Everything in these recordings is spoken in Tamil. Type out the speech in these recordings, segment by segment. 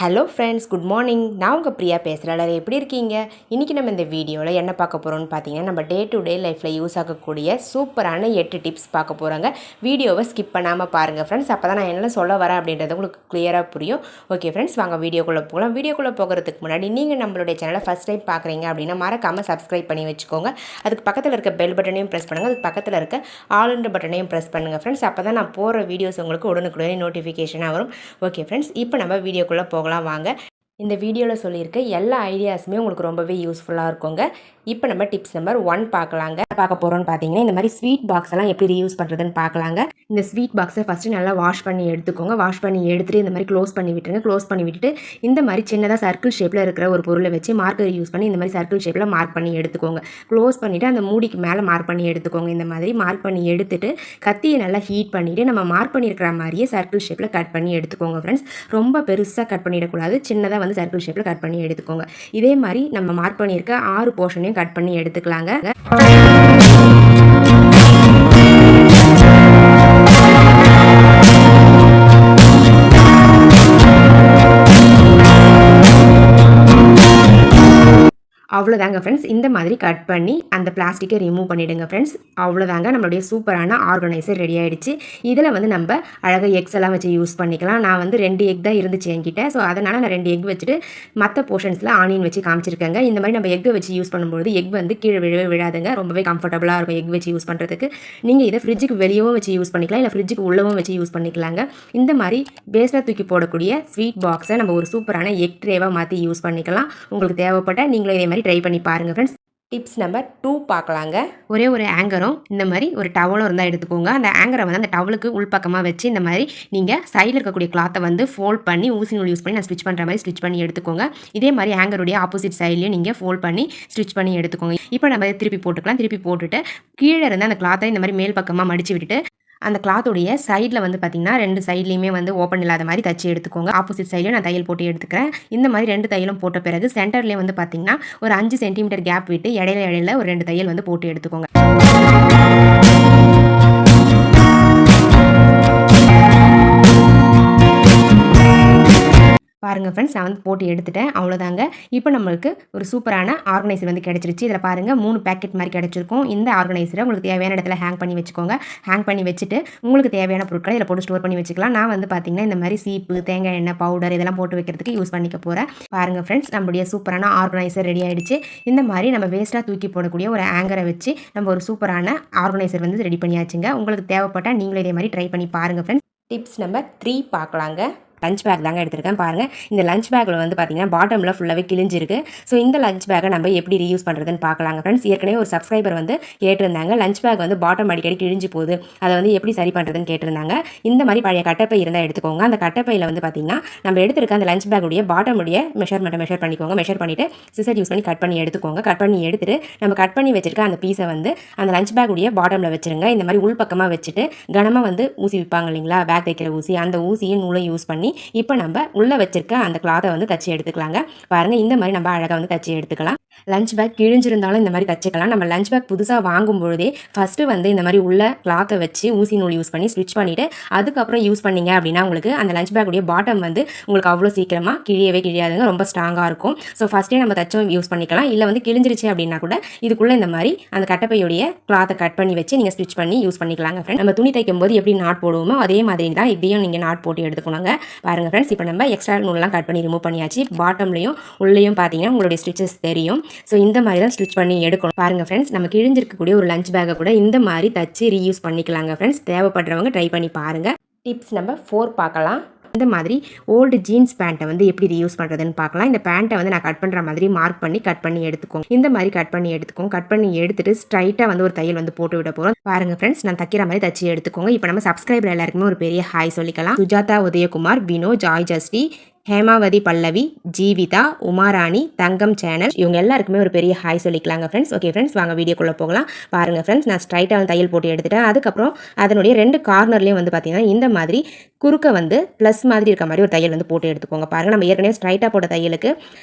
Hello friends, good morning. நான் உங்கள் பிரியா பேசுகிறேன். எல்லாரும் எப்படி இருக்கீங்க? இன்றைக்கி நம்ம இந்த வீடியோவில் என்ன பார்க்க போகிறோம்னு பார்த்தீங்கன்னா, நம்ம டே டு டே லைஃப்பில் யூஸ் ஆகக்கூடிய சூப்பரான 8 டிப்ஸ் பார்க்க போகிறோங்க. வீடியோவை ஸ்கிப் பண்ணாமல் பாருங்கள் ஃப்ரெண்ட்ஸ். அப்போ தான் நான் என்ன சொல்ல வரேன் அப்படின்றது உங்களுக்கு கிளியராக புரியும். ஓகே ஃப்ரெண்ட்ஸ், வாங்க வீடியோக்குள்ளே போகலாம். வீடியோக்குள்ளே போகிறதுக்கு முன்னாடி நீங்கள் நம்மளுடைய சேனலை ஃபஸ்ட் டைம் பார்க்குறீங்க அப்படின்னா மறக்காமல் சப்ஸ்கிரைப் பண்ணி வச்சுக்கோங்க. அதுக்கு பக்கத்தில் இருக்க பெல் பட்டனையும் ப்ரெஸ் பண்ணுங்கள். அதுக்கு பக்கத்தில் இருக்க ஆல்ன்ற பட்டனையும் ப்ரெஸ் பண்ணுங்கள் ஃப்ரெண்ட்ஸ். அப்போ தான் நான் போகிற வீடியோஸ் உங்களுக்கு உடனுக்குடனே நோட்டிஃபிகேஷனாக வரும். ஓகே ஃப்ரெண்ட்ஸ், இப்போ நம்ம வீடியோக்குள்ளே போகலாம் வாங்க. இந்த வீடியோவில் சொல்லியிருக்க எல்லா ஐடியாஸுமே உங்களுக்கு ரொம்பவே யூஸ்ஃபுல்லாக இருக்குங்க. இப்போ நம்ம டிப்ஸ் நம்பர் 1 பார்க்கலாங்க. பார்க்க போகிறோன்னு பார்த்தீங்கன்னா, இந்த மாதிரி ஸ்வீட் பாக்ஸ் எல்லாம் எப்படி ரீயூஸ் பண்ணுறதுன்னு பார்க்கலாங்க. இந்த ஸ்வீட் பாக்ஸை ஃபஸ்ட்டு நல்லா வாஷ் பண்ணி எடுத்துக்கோங்க. வாஷ் பண்ணி எடுத்துகிட்டு இந்த மாதிரி க்ளோஸ் பண்ணி விட்டுருங்க. க்ளோஸ் பண்ணி விட்டுட்டு இந்த மாதிரி சின்னதாக சர்க்கிள் ஷேப்பில் இருக்கிற ஒரு பொருளை வச்சு மார்க்கர் யூஸ் பண்ணி இந்த மாதிரி சர்க்கிள் ஷேப்பில் மார்க் பண்ணி எடுத்துக்கோங்க. க்ளோஸ் பண்ணிவிட்டு அந்த மூடிக்கு மேலே மார்க் பண்ணி எடுத்துக்கோங்க. இந்த மாதிரி மார்க் பண்ணி எடுத்துட்டு கத்தியை நல்லா ஹீட் பண்ணிவிட்டு நம்ம மார்க் பண்ணியிருக்கிற மாதிரியே சர்க்கிள் ஷேப்பில் கட் பண்ணி எடுத்துக்கோங்க ஃப்ரெண்ட்ஸ். ரொம்ப பெருசாக கட் பண்ணிடக்கூடாது. சின்னதாக வந்து சர்க்கிள் ஷேப்பில் கட் பண்ணி எடுத்துக்கோங்க. இதே மாதிரி நம்ம மார்க் பண்ணியிருக்க 6 போர்ஷனையும் கட் பண்ணி எடுத்துக்கலாங்க. அவ்வளோதாங்க ஃப்ரெண்ட்ஸ். இந்த மாதிரி கட் பண்ணி அந்த பிளாஸ்டிக்கை ரிமூவ் பண்ணிவிடுங்க ஃப்ரெண்ட்ஸ். அவ்வளோதாங்க, நம்மளுடைய சூப்பரான ஆர்கனைசர் ரெடி ஆகிடுச்சு. இதில் வந்து நம்ம அழகாக எக்ஸ் எல்லாம் வச்சு யூஸ் பண்ணிக்கலாம். நான் வந்து 2 எக் தான் இருந்துச்சு என்கிட்ட. ஸோ அதனால் நான் 2 எக் வச்சுட்டு மற்ற போர்ஷன்ஸில் ஆனியன் வச்சு காமிச்சிருக்கேங்க. இந்த மாதிரி நம்ம எக்கை வச்சு யூஸ் பண்ணும்போது எக் வந்து கீழே விழவே விழாதுங்க. ரொம்பவே கம்ஃபர்டபுளாக இருக்கும் எக் வச்சு யூஸ் பண்ணுறதுக்கு. நீங்கள் இதை ஃப்ரிட்ஜுக்கு வெளியவும் வச்சு யூஸ் பண்ணிக்கலாம், இல்லை ஃப்ரிட்ஜுக்கு உள்ளவும் வச்சு யூஸ் பண்ணிக்கலாங்க. இந்த மாதிரி வேஸ்ட்டாக தூக்கி போடக்கூடிய ஸ்வீட் பாக்ஸை நம்ம ஒரு சூப்பரான எக் ட்ரேவாக மாற்றி யூஸ் பண்ணிக்கலாம். உங்களுக்கு தேவைப்பட்ட நீங்களும் இதே மாதிரி ட்ரை பண்ணி பாருங்கள் ஃப்ரெண்ட்ஸ். டிப்ஸ் நம்பர் 2 பார்க்கலாங்க. ஒரே ஒரு ஆங்கரும் இந்த மாதிரி ஒரு டவலும் இருந்தால் எடுத்துக்கோங்க. அந்த ஆங்கரை வந்து அந்த டவலுக்கு உள்பக்கமாக வச்சு இந்த மாதிரி நீங்கள் சைடில் இருக்கக்கூடிய கிளாத்தை வந்து ஃபோல்ட் பண்ணி ஊசி நூல் யூஸ் பண்ணி நான் ஸ்டிச் பண்ணுற மாதிரி ஸ்டிச் பண்ணி எடுத்துக்கோங்க. இதே மாதிரி ஆங்கருடைய ஆப்போசிட் சைட்லேயும் நீங்கள் ஃபோல்ட் பண்ணி ஸ்டிச் பண்ணி எடுத்துக்கோங்க. இப்போ நம்ம திருப்பி போட்டுக்கலாம். திருப்பி போட்டுட்டு கீழே இருந்து அந்த கிளாத்தை இந்த மாதிரி மேல் பக்கமாக மடித்து விட்டுட்டு அந்த கிளாத்துடைய சைடில் வந்து பார்த்திங்கன்னா 2 சைட்லேயுமே வந்து ஓப்பன் இல்லாத மாதிரி தச்சு எடுத்துக்கோங்க. ஆப்போசிட் சைட்லையும் நான் தையல் போட்டு எடுத்துக்கிறேன். இந்த மாதிரி 2 தையலும் போட்ட பிறகு சென்டர்லேயே வந்து பார்த்திங்கன்னா ஒரு 5 சென்டிமீட்டர் கேப் விட்டு இடையில ஒரு 2 தையல் வந்து போட்டு எடுத்துக்கோங்க. பாருங்கள் ஃப்ரெண்ட்ஸ், நான் வந்து போட்டு எடுத்துட்டேன். அவ்வளோதாங்க. இப்போ நம்மளுக்கு ஒரு சூப்பரான ஆர்கனைசர் வந்து கிடச்சிருச்சு. இதில் பாருங்கள் 3 பேக்கெட் மாதிரி கிடச்சிருக்கும். இந்த ஆர்கனைசரை உங்களுக்கு தேவையான இடத்துல ஹேங் பண்ணி வச்சுக்கோங்க. ஹேங் பண்ணி வச்சுட்டு உங்களுக்கு தேவையான பொருட்களை இதில் போட்டு ஸ்டோர் பண்ணி வச்சுக்கலாம். நான் வந்து பார்த்திங்கன்னா இந்த மாதிரி சீப்பு, தேங்காய் எண்ணெய், பவுடர் இதெல்லாம் போட்டு வைக்கிறதுக்கு யூஸ் பண்ணிக்க போகிறேன். பாருங்கள் ஃப்ரெண்ட்ஸ், நம்மளுடைய சூப்பரான ஆர்கனைசர் ரெடி ஆகிடுச்சு. இந்த மாதிரி நம்ம வேஸ்ட்டாக தூக்கி போடக்கூடிய ஒரு ஆங்கரை வச்சு நம்ம ஒரு சூப்பரான ஆர்கனைசர் வந்து ரெடி பண்ணியாச்சுங்க. உங்களுக்கு தேவைப்பட்டால் நீங்களும் இதே மாதிரி ட்ரை பண்ணி பாருங்கள் ஃப்ரெண்ட்ஸ். டிப்ஸ் நம்பர் 3 பார்க்கலாங்க. லஞ்ச் பேக் தாங்க எடுத்திருக்கேன். பாருங்கள், இந்த லஞ்ச் பேக்கில் வந்து பார்த்திங்கன்னா பாட்டமில் ஃபுல்லாகவே கிழிஞ்சிருக்கு. ஸோ இந்த லஞ்ச் பேக்கை நம்ம எப்படி ரீயூஸ் பண்ணுறதுன்னு பார்க்கலாங்க ஃப்ரெண்ட்ஸ். ஏற்கனவே ஒரு சப்ஸ்கிரைபர் வந்து கேட்டிருந்தாங்க, லஞ்ச் பேக் வந்து பாட்டம் அடிக்கடி கிழிஞ்சு போகுது, அதை வந்து எப்படி சரி பண்ணுறதுன்னு கேட்டிருந்தாங்க. இந்த மாதிரி பழைய கட்டப்பை இருந்தால் எடுத்துக்கோங்க. அந்த கட்டப்பையில் வந்து பார்த்திங்கன்னா நம்ம எடுத்திருக்க அந்த லஞ்ச் பேக்குடைய பாட்டமுடைய மெஷர்மெண்ட்டை மெஷர் பண்ணிக்கோங்க. மெஷர் பண்ணிவிட்டு சிசர் யூஸ் பண்ணி கட் பண்ணி எடுத்துக்கோங்க. கட் பண்ணி எடுத்துட்டு நம்ம கட் பண்ணி வச்சிருக்க அந்த பீஸை வந்து அந்த லஞ்ச் பேக்குடைய பாட்டமில் வச்சுருங்க. இந்த மாதிரி உள் பக்கமாக வச்சுட்டு கனமாக வந்து ஊசி விற்பாங்க இல்லைங்களா, பேக் தைக்கிற ஊசி, அந்த ஊசியும் நூலையும் யூஸ் பண்ணி இப்போ நம்ம உள்ளே வச்சிருக்க அந்த கிளாத்தை வந்து தச்சு எடுத்துக்கலாங்க. பாருங்கள், இந்த மாதிரி நம்ம அழகாக வந்து தச்சு எடுத்துக்கலாம். லஞ்ச் பேக் கிழிஞ்சிருந்தாலும் இந்த மாதிரி தச்சுக்கலாம். நம்ம லஞ்ச் பேக் புதுசாக வாங்கும் பொழுதே ஃபஸ்ட்டு வந்து இந்த மாதிரி உள்ள கிளாத்தை வச்சு ஊசி நூல் யூஸ் பண்ணி ஸ்டிச் பண்ணிவிட்டு அதுக்கப்புறம் யூஸ் பண்ணிங்க அப்படின்னா உங்களுக்கு அந்த லஞ்ச் பேக்குடைய பாட்டம் வந்து உங்களுக்கு அவ்வளோ சீக்கிரமாக கிழியாதுங்க. ரொம்ப ஸ்ட்ராங்காக இருக்கும். ஸோ ஃபஸ்ட்டே நம்ம தச்சும் யூஸ் பண்ணிக்கலாம். இல்லை வந்து கிழிஞ்சிருச்சு அப்படின்னா கூட இதுக்குள்ளே இந்த மாதிரி அந்த கட்டப்பையுடைய கிளாத்தை கட் பண்ணி வச்சு நீங்கள் ஸ்டிச் பண்ணி யூஸ் பண்ணிக்கலாங்க ஃப்ரெண்ட். நம்ம துணி தைக்கும் போது எப்படி நாட் போடுவோமோ அதே மாதிரி தான் இதையும் நீங்கள் நாட் போட்டு எடுத்துக்கணுங்க. பாருங்கள் ஃப்ரெண்ட்ஸ், இப்போ நம்ம எக்ஸ்ட்ரா நூல்லாம் கட் பண்ணி ரிமூவ் பண்ணியாச்சு. பாட்டம்லையும் உள்ளேயும் பார்த்தீங்கன்னா உங்களுடைய ஸ்டிச்சஸ் தெரியும். ஸோ இந்த மாதிரி தான் ஸ்டிச் பண்ணி எடுக்கணும். பாருங்கள் ஃப்ரெண்ட்ஸ், நம்ம கிழிஞ்சிருக்கக்கூடிய ஒரு லஞ்ச் பேக்கை கூட இந்த மாதிரி தச்சு ரீயூஸ் பண்ணிக்கலாங்க ஃப்ரெண்ட்ஸ். தேவைப்படுறவங்க ட்ரை பண்ணி பாருங்கள். டிப்ஸ் நம்பர் 4 பார்க்கலாம். இந்த மாதிரி ஓல்டு ஜீன்ஸ் பேண்ட்டை வந்து எப்படி ரீயூஸ் பண்ணுறதுன்னு பார்க்கலாம். இந்த பேண்ட்டை வந்து நான் கட் பண்ணுற மாதிரி மார்க் பண்ணி கட் பண்ணி எடுத்துக்கோங்க. இந்த மாதிரி கட் பண்ணி எடுத்துக்கோங்க. கட் பண்ணி எடுத்துட்டு ஸ்ட்ரைட்டாக வந்து ஒரு தையல் வந்து போட்டு விட போகிறோம். பாருங்கள் ஃப்ரெண்ட்ஸ், நான் தைக்கிற மாதிரி தச்சு எடுத்துக்கோங்க. இப்போ நம்ம சப்ஸ்கிரைபர் எல்லாருக்குமே ஒரு பெரிய ஹாய் சொல்லிக்கலாம். சுஜாதா, உதயகுமார், வினோ, ஜாய் ஜஸ்டி, ஹேமாவதி, பல்லவி, ஜீவிதா, உமாராணி, தங்கம் சேனல், இவங்க எல்லாருக்குமே ஒரு பெரிய ஹாய் சொல்லிக்கலாங்க ஃப்ரெண்ட்ஸ். ஓகே ஃப்ரெண்ட்ஸ், வாங்க வீடியோக்குள்ளே போகலாம். பாருங்கள் ஃப்ரெண்ட்ஸ், நான் ஸ்ட்ரைட்டாக வந்து தையல் போட்டு எடுத்துட்டேன். அதுக்கப்புறம் அதனுடைய 2 கார்னர்லேயும் வந்து பார்த்திங்கன்னா இந்த மாதிரி குறுக்க வந்து ப்ளஸ் மாதிரி இருக்க மாதிரி ஒரு தையல் வந்து போட்டு எடுத்துக்கோங்க. பாருங்கள், நம்ம ஏற்கனவே ஸ்ட்ரைட்டாக போட்ட தையலுக்கு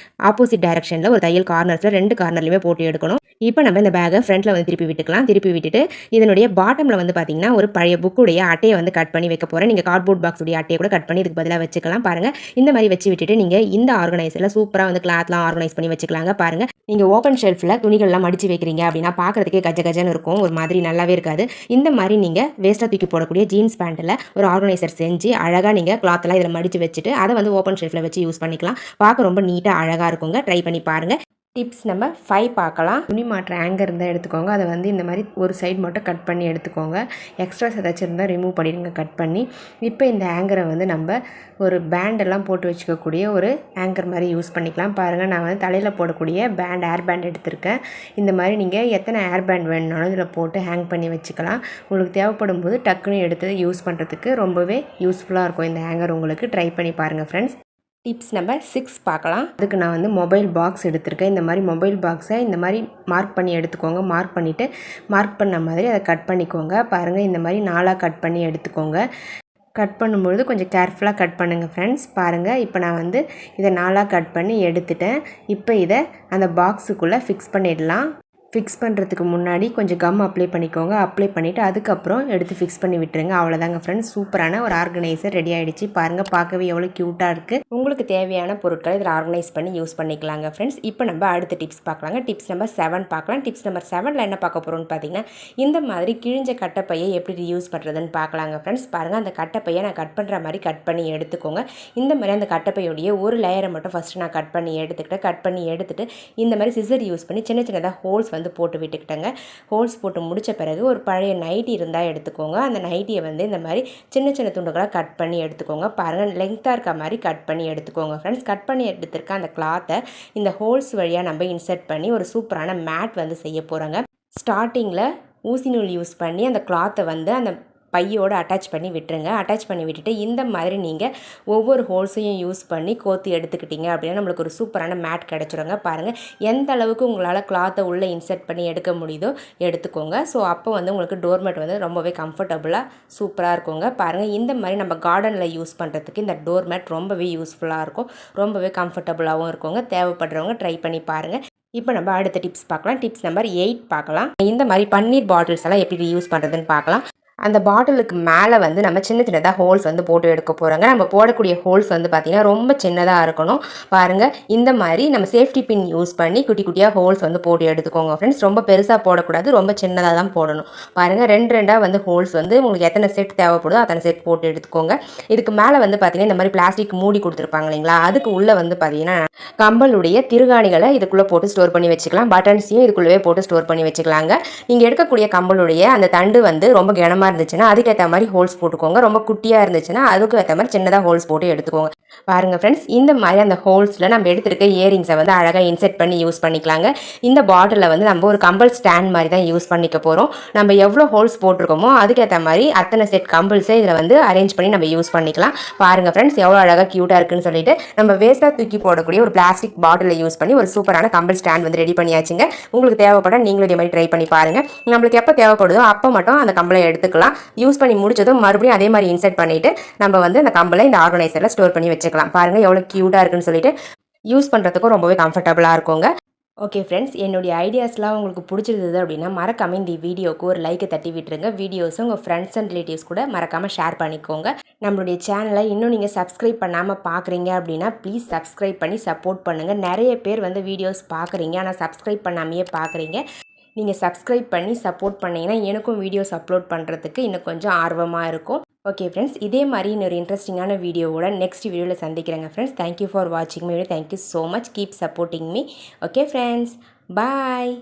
ஆப்போசிட் டைரக்ஷனில் ஒரு தையல் கார்னர்ஸில் 2 கார்னர்லையுமே போட்டு எடுக்கணும். இப்போ நம்ம இந்த பேக்கை ஃப்ரண்ட்டில் வந்து திருப்பி விட்டுக்கலாம். திருப்பி விட்டுட்டு இதனுடைய பாட்டமில் வந்து பார்த்திங்கன்னா ஒரு பழைய புக்குடைய அட்டையை வந்து கட் பண்ணி வைக்க போகிறேன். நீங்கள் கார்ட்போர்ட் பாக்ஸுடைய அட்டையை கூட கட் பண்ணி இதுக்கு பதிலாக வச்சுக்கலாம். பாருங்கள், இந்த மாதிரி வச்சு விட்டுட்டு நீங்கள் இந்த ஆர்கனைசரில் சூப்பராக வந்து கிளாத்லாம் ஆர்கனைஸ் பண்ணி வச்சுக்கலாங்க. பாருங்கள், நீங்கள் ஓப்பன் ஷெல்ஃபில் துணிகள்லாம் மடித்து வைக்கிறீங்க அப்படின்னா பார்க்குறதுக்கே கஜ கஜன்னு இருக்கும், ஒரு மாதிரி நல்லாவே இருக்காது. இந்த மாதிரி நீங்கள் வேஸ்ட்டாக தூக்கி போடக்கூடிய ஜீன்ஸ் பேண்ட்டில் ஒரு ஆர்கனைசர் செஞ்சு அழகாக நீங்கள் கிளாத்லாம் இதில் மடித்து வச்சுட்டு அதை வந்து ஓப்பன் ஷெல்ஃபில் வச்சு யூஸ் பண்ணிக்கலாம். பார்க்க ரொம்ப நீட்டாக அழகாக இருக்குங்க. ட்ரை பண்ணி பாருங்கள். டிப்ஸ் நம்பர் 5 பார்க்கலாம். துணி மாற்ற ஆங்கர் இருந்தால் எடுத்துக்கோங்க. அதை வந்து இந்த மாதிரி ஒரு சைடு மட்டும் கட் பண்ணி எடுத்துக்கோங்க. எக்ஸ்ட்ராஸ் ஏதாச்சும் இருந்தால் ரிமூவ் பண்ணிடுங்க கட் பண்ணி. இப்போ இந்த ஆங்கரை வந்து நம்ம ஒரு பேண்டெல்லாம் போட்டு வச்சுக்கக்கூடிய ஒரு ஆங்கர் மாதிரி யூஸ் பண்ணிக்கலாம். பாருங்கள், நான் வந்து தலையில் போடக்கூடிய ஏர் பேண்ட் எடுத்திருக்கேன். இந்த மாதிரி நீங்கள் எத்தனை ஏர் பேண்ட் வேணுனாலும் இதில் போட்டு ஹேங் பண்ணி வச்சுக்கலாம். உங்களுக்கு தேவைப்படும் போது டக்குன்னு எடுத்து யூஸ் பண்ணுறதுக்கு ரொம்பவே யூஸ்ஃபுல்லாக இருக்கும் இந்த ஆங்கர். உங்களுக்கு ட்ரை பண்ணி பாருங்கள் ஃப்ரெண்ட்ஸ். டிப்ஸ் நம்பர் 6 பார்க்கலாம். அதுக்கு நான் வந்து மொபைல் பாக்ஸ் எடுத்திருக்கேன். இந்த மாதிரி மொபைல் பாக்ஸை இந்த மாதிரி மார்க் பண்ணி எடுத்துக்கோங்க. மார்க் பண்ணிவிட்டு மார்க் பண்ண மாதிரி அதை கட் பண்ணிக்கோங்க. பாருங்கள், இந்த மாதிரி 4ஆக கட் பண்ணி எடுத்துக்கோங்க. கட் பண்ணும்பொழுது கொஞ்சம் கேர்ஃபுல்லாக கட் பண்ணுங்கள் ஃப்ரெண்ட்ஸ். பாருங்கள், இப்போ நான் வந்து இதை 4ஆக கட் பண்ணி எடுத்துட்டேன். இப்போ இதை அந்த பாக்ஸுக்குள்ளே ஃபிக்ஸ் பண்ணிடலாம். ஃபிக்ஸ் பண்ணுறதுக்கு முன்னாடி கொஞ்சம் கம் அப்ளை பண்ணிக்கோங்க. அப்ளை பண்ணிவிட்டு அதுக்கப்புறம் எடுத்து ஃபிக்ஸ் பண்ணி விட்டுருங்க. அவ்வளோதாங்க ஃப்ரெண்ட்ஸ், சூப்பரான ஒரு ஆர்கனைசர் ரெடி ஆகிடுச்சு. பாருங்கள், பார்க்கவே எவ்வளோ க்யூட்டாக இருக்குது. உங்களுக்கு தேவையான பொருட்களை இதில் ஆர்கனைஸ் பண்ணி யூஸ் பண்ணிக்கலாங்க ஃப்ரெண்ட்ஸ். இப்போ நம்ம அடுத்த டிப்ஸ் பார்க்கலாங்க. டிப்ஸ் நம்பர் 7 பார்க்கலாம். டிப்ஸ் நம்பர் 7ல் என்ன பார்க்க போகிறோம்னு பார்த்தீங்கன்னா, இந்த மாதிரி கிழிஞ்ச கட்டைப்பையை எப்படி யூஸ் பண்ணுறதுன்னு பார்க்கலாங்க ஃப்ரெண்ட்ஸ். பாருங்கள், அந்த கட்டைப்பையை நான் கட் பண்ணுற மாதிரி கட் பண்ணி எடுத்துக்கோங்க. இந்த மாதிரி அந்த கட்டைப்பையோடைய ஒரு லேயரை மட்டும் ஃபஸ்ட்டு நான் கட் பண்ணி எடுத்துட்டு இந்த மாதிரி சிசர் யூஸ் பண்ணி சின்ன சின்னதாக ஹோல்ஸ் வந்து போட்டு விட்டுக்கிட்டேங்க. ஹோல்ஸ் போட்டு முடித்த பிறகு ஒரு பழைய நைட்டி இருந்தால் எடுத்துக்கோங்க. அந்த நைட்டியை வந்து இந்த மாதிரி சின்ன சின்ன துண்டுகளாக கட் பண்ணி எடுத்துக்கோங்க. பாருங்கள், லெங்க்த்தாக இருக்க மாதிரி கட் பண்ணி எடுத்துக்கோங்க ஃப்ரெண்ட்ஸ். கட் பண்ணி எடுத்துருக்க அந்த கிளாத்தை இந்த ஹோல்ஸ் வழியாக நம்ம இன்சர்ட் பண்ணி ஒரு சூப்பரான மேட் வந்து செய்ய போகிறோங்க. ஸ்டார்டிங்கில் ஊசி நூல் யூஸ் பண்ணி அந்த கிளாத்தை வந்து அந்த பையோடு அட்டாச் பண்ணி விட்டுருங்க. அட்டாச் பண்ணி விட்டுட்டு இந்த மாதிரி நீங்கள் ஒவ்வொரு ஹோல்ஸையும் யூஸ் பண்ணி கோத்து எடுத்துக்கிட்டிங்க அப்படின்னா நம்மளுக்கு ஒரு சூப்பரான மேட் கிடச்சிருங்க. பாருங்கள், எந்த அளவுக்கு உங்களால் கிளாத்தை உள்ளே இன்சர்ட் பண்ணி எடுக்க முடியுதோ எடுத்துக்கோங்க. ஸோ அப்போ வந்து உங்களுக்கு டோர்மேட் வந்து ரொம்பவே கம்ஃபர்டபுளாக சூப்பராக இருக்குங்க. பாருங்கள், இந்த மாதிரி நம்ம கார்டனில் யூஸ் பண்ணுறதுக்கு இந்த டோர்மேட் ரொம்பவே யூஸ்ஃபுல்லாக இருக்கும், ரொம்பவே கம்ஃபர்டபுளாகவும் இருக்குங்க. தேவைப்படுறவங்க ட்ரை பண்ணி பாருங்கள். இப்போ நம்ம அடுத்த டிப்ஸ் பார்க்கலாம். டிப்ஸ் நம்பர் 8 பார்க்கலாம். இந்த மாதிரி பன்னீர் பாட்டில்ஸ் எல்லாம் எப்படி யூஸ் பண்ணுறதுன்னு பார்க்கலாம். அந்த பாட்டிலுக்கு மேலே வந்து நம்ம சின்ன சின்னதாக ஹோல்ஸ் வந்து போட்டு எடுக்க போகிறோங்க. நம்ம போடக்கூடிய ஹோல்ஸ் வந்து பார்த்திங்கன்னா ரொம்ப சின்னதாக இருக்கணும். பாருங்கள், இந்த மாதிரி நம்ம சேஃப்டி பின் யூஸ் பண்ணி குட்டி குட்டியாக ஹோல்ஸ் வந்து போட்டு எடுத்துக்கோங்க ஃப்ரெண்ட்ஸ். ரொம்ப பெருசாக போடக்கூடாது, ரொம்ப சின்னதாக தான் போடணும். பாருங்கள், ரெண்டாக வந்து ஹோல்ஸ் வந்து உங்களுக்கு எத்தனை செட் தேவைப்படுதோ அத்தனை செட் போட்டு எடுத்துக்கோங்க. இதுக்கு மேலே வந்து பார்த்திங்கன்னா இந்த மாதிரி பிளாஸ்டிக் மூடி கொடுத்துருப்பாங்க இல்லைங்களா, அதுக்கு உள்ளே வந்து பார்த்திங்கன்னா கம்பளுடைய திருகாணிகளை இதுக்குள்ளே போட்டு ஸ்டோர் பண்ணி வச்சுக்கலாம். பட்டன்ஸையும் இதுக்குள்ளவே போட்டு ஸ்டோர் பண்ணி வச்சுக்கலாங்க. நீங்கள் எடுக்கக்கூடிய கம்பளுடைய அந்த தண்டு வந்து ரொம்ப கனமாக இருந்துச்சுன்னா அதுக்கேற்ற மாதிரி ஹோல்ஸ் போட்டுக்கோங்க. ரொம்ப குட்டியாக இருந்துச்சுன்னா அதுக்கு ஏற்ற மாதிரி சின்னதாக ஹோல்ஸ் போட்டு எடுத்துக்கோங்க. பாருங்கள் ஃப்ரெண்ட்ஸ், இந்த மாதிரி அந்த ஹோல்ஸில் நம்ம எடுத்துருக்க இயரிங்ஸை வந்து அழகாக இன்செர்ட் பண்ணி யூஸ் பண்ணிக்கலாங்க. இந்த பாட்டிலில் வந்து நம்ம ஒரு கம்பல் ஸ்டாண்ட் மாதிரி தான் யூஸ் பண்ணிக்க போகிறோம். நம்ம எவ்வளோ ஹோல்ஸ் போட்டிருக்கோமோ அதுக்கேற்ற மாதிரி அத்தனை செட் கம்பல்ஸை இதில் வந்து அரேஞ்ச் பண்ணி நம்ம யூஸ் பண்ணிக்கலாம். பாருங்கள் ஃப்ரெண்ட்ஸ், எவ்வளோ அழகாக க்யூட்டாக இருக்குன்னு சொல்லிட்டு நம்ம வேஸ்ட்டாக தூக்கி போடக்கூடிய ஒரு பிளாஸ்டிக் பாட்டிலை யூஸ் பண்ணி ஒரு சூப்பரான கம்பல் ஸ்டாண்ட் வந்து ரெடி பண்ணியாச்சுங்க. உங்களுக்கு தேவைப்பட நீங்களும் இதே மாதிரி ட்ரை பண்ணி பாருங்கள். நம்மளுக்கு எப்போ தேவைப்படுதோ அப்போ மட்டும் அந்த கம்பலை எடுத்துக்கலாம். யூஸ் பண்ணி முடிச்சதும் மறுபடியும் அதே மாதிரி இன்சர்ட் பண்ணிவிட்டு நம்ம வந்து அந்த கம்பலை இந்த ஆர்கனைசரில் ஸ்டோர் பண்ணி வச்சுக்கலாம். பாருங்கள், எவ்வளோ க்யூட்டாக இருக்குன்னு சொல்லிட்டு யூஸ் பண்ணுறதுக்கும் ரொம்பவே கம்ஃபர்டபுளாக இருக்குங்க. ஓகே ஃப்ரெண்ட்ஸ், என்னுடைய ஐடியாஸ்லாம் உங்களுக்கு பிடிச்சிருந்தது அப்படின்னா மறக்காமல் இந்த வீடியோவுக்கு ஒரு லைக்கை தட்டி விட்டுருங்க. வீடியோஸும் உங்கள் ஃப்ரெண்ட்ஸ் அண்ட் ரிலேட்டிவ்ஸ் கூட மறக்காமல் ஷேர் பண்ணிக்கோங்க. நம்மளுடைய சேனலை இன்னும் நீங்கள் சப்ஸ்கிரைப் பண்ணாமல் பார்க்குறீங்க அப்படின்னா ப்ளீஸ் சப்ஸ்கிரைப் பண்ணி சப்போர்ட் பண்ணுங்கள். நிறைய பேர் வந்து வீடியோஸ் பார்க்குறீங்க, ஆனால் சப்ஸ்கிரைப் பண்ணாமையே பார்க்குறீங்க. நீங்கள் சப்ஸ்கிரைப் பண்ணி சப்போர்ட் பண்ணிங்கன்னா எனக்கும் வீடியோஸ் அப்லோட் பண்ணுறதுக்கு இன்னும் கொஞ்சம் ஆர்வமாக இருக்கும். ஓகே ஃப்ரெண்ட்ஸ், இதே மாதிரி இன்னொரு இன்ட்ரெஸ்டிங்கான வீடியோவோட நெக்ஸ்ட் வீடியோவில் சந்திக்கிறேங்க ஃப்ரெண்ட்ஸ். தேங்க்யூ ஃபார் வாட்சிங் me. Thank you so much. Keep supporting me. Okay friends, பாய்.